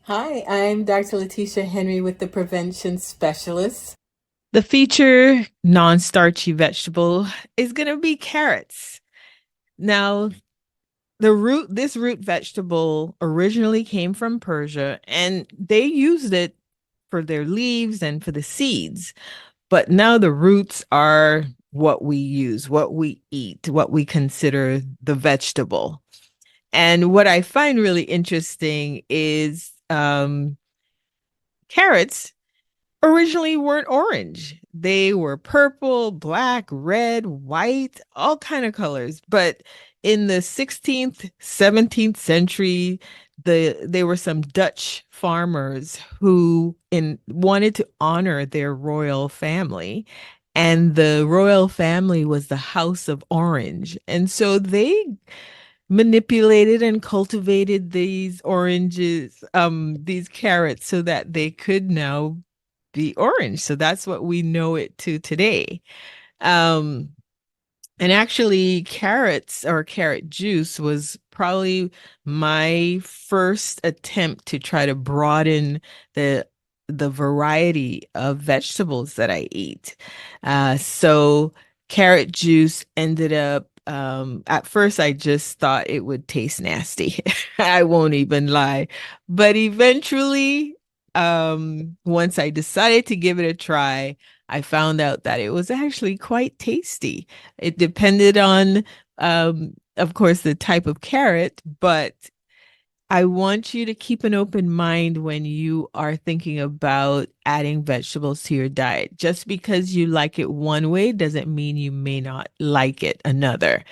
Hi, I'm Dr. Letitia Henry with the Prevention Specialist. The feature non-starchy vegetable is going to be carrots. Now, this root vegetable originally came from Persia and they used it for their leaves and for the seeds. But now the roots are what we use, what we eat, what we consider the vegetable. And what I find really interesting is carrots originally weren't orange. They were purple, black, red, white, all kind of colors. But in the 16th, 17th century, there were some Dutch farmers who wanted to honor their royal family. And the royal family was the House of Orange. And so they manipulated and cultivated these carrots so that they could now be orange. So that's what we know it to today. Um, and actually, carrots or carrot juice was probably my first attempt to try to broaden the the variety of vegetables that I eat. So carrot juice ended up at first I just thought it would taste nasty. I won't even lie. But eventually, once I decided to give it a try, I found out that it was actually quite tasty. It depended on, of course, the type of carrot, but I want you to keep an open mind when you are thinking about adding vegetables to your diet. Just because you like it one way doesn't mean you may not like it another.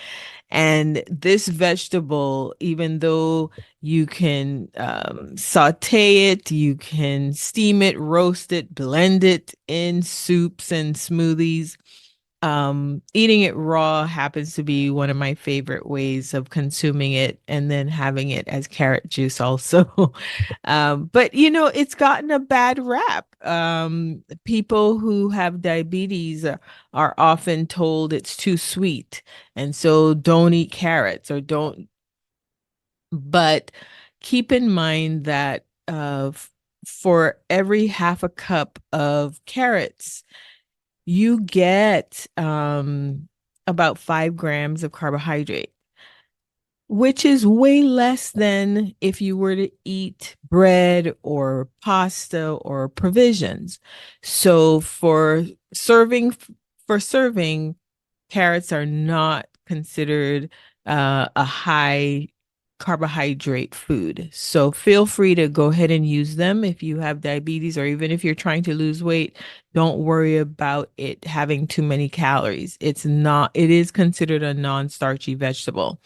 And this vegetable, even though you can saute it, you can steam it, roast it, blend it in soups and smoothies. Eating it raw happens to be one of my favorite ways of consuming it, and then having it as carrot juice also. But it's gotten a bad rap. People who have diabetes are often told it's too sweet, and so don't eat carrots or don't. But keep in mind that for every half a cup of carrots, you get about 5 grams of carbohydrate, which is way less than if you were to eat bread or pasta or provisions. So serving, for serving, carrots are not considered a high carbohydrate food. So feel free to go ahead and use them if you have diabetes or even if you're trying to lose weight. Don't worry about it having too many calories. It is considered a non-starchy vegetable.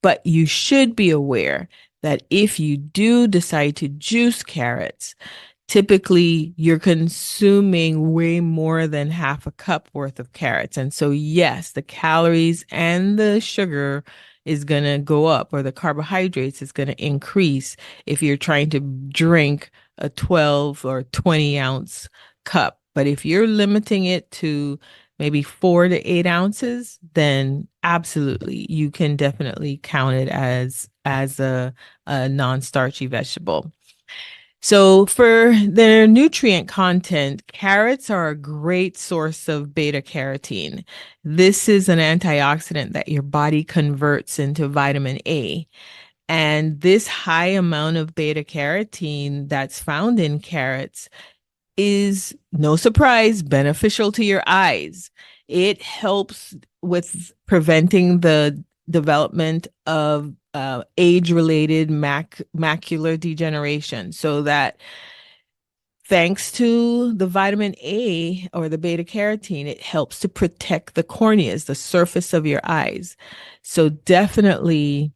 But you should be aware that if you do decide to juice carrots, typically you're consuming way more than half a cup worth of carrots. And so, yes, the calories and the sugar is going to go up, or the carbohydrates is going to increase if you're trying to drink a 12 or 20-ounce cup. But if you're limiting it to maybe 4 to 8 ounces, then absolutely you can definitely count it as a non-starchy vegetable. So, for their nutrient content, carrots are a great source of beta carotene. This is an antioxidant that your body converts into vitamin A. And this high amount of beta carotene that's found in carrots is, no surprise, beneficial to your eyes. It helps with preventing the development of age-related macular degeneration, so that thanks to the vitamin A or the beta carotene, it helps to protect the corneas, the surface of your eyes. So definitely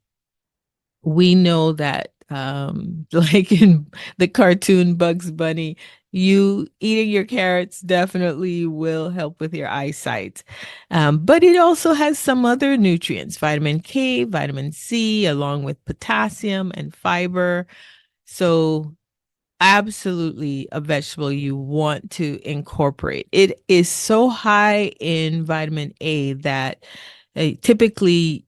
we know that like in the cartoon Bugs Bunny, you eating your carrots definitely will help with your eyesight. But it also has some other nutrients, vitamin K, vitamin C, along with potassium and fiber. So absolutely a vegetable you want to incorporate. It is so high in vitamin A that typically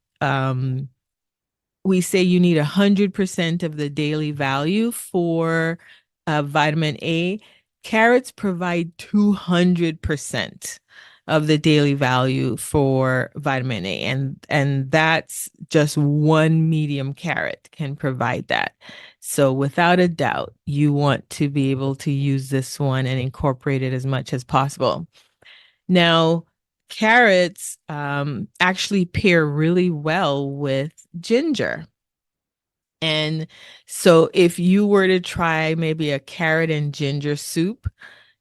we say you need 100% of the daily value for vitamin A. Carrots provide 200% of the daily value for vitamin A, and that's just one medium carrot can provide that. So without a doubt, you want to be able to use this one and incorporate it as much as possible. Now, carrots actually pair really well with ginger. And so if you were to try maybe a carrot and ginger soup,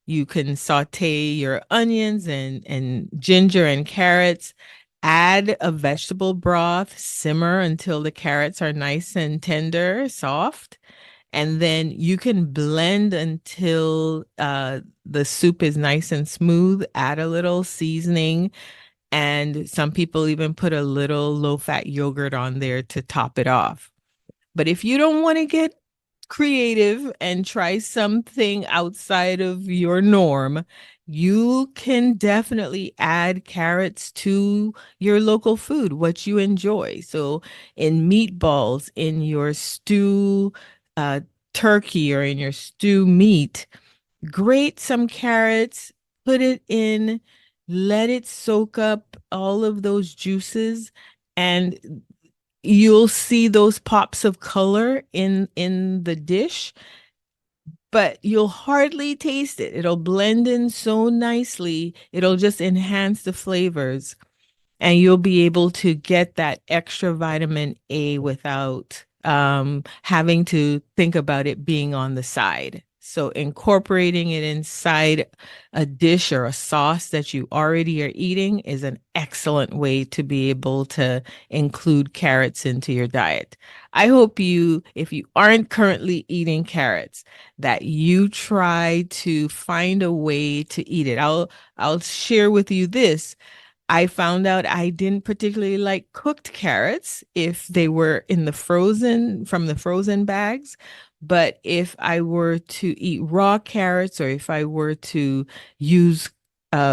you can saute your onions and ginger and carrots, add a vegetable broth, simmer until the carrots are nice and tender, soft, and then you can blend until the soup is nice and smooth, add a little seasoning, and some people even put a little low-fat yogurt on there to top it off. But if you don't want to get creative and try something outside of your norm, you can definitely add carrots to your local food, what you enjoy. So in meatballs, in your stew, uh, turkey, or in your stew meat, grate some carrots, put it in, let it soak up all of those juices, and you'll see those pops of color in the dish, but you'll hardly taste it. It'll blend in so nicely. It'll just enhance the flavors, and you'll be able to get that extra vitamin A without having to think about it being on the side. So incorporating it inside a dish or a sauce that you already are eating is an excellent way to be able to include carrots into your diet. I hope you, if you aren't currently eating carrots, that you try to find a way to eat it. I'll share with you this. I found out I didn't particularly like cooked carrots if they were in the frozen, from the frozen bags. But if I were to eat raw carrots, or if I were to use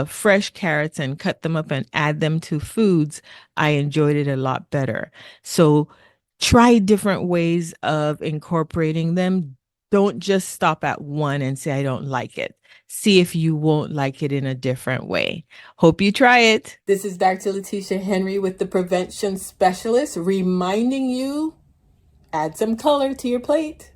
fresh carrots and cut them up and add them to foods, I enjoyed it a lot better. So try different ways of incorporating them. Don't just stop at one and say, I don't like it. See if you won't like it in a different way. Hope you try it. This is Dr. Letitia Henry with the Prevention Specialist, reminding you, add some color to your plate.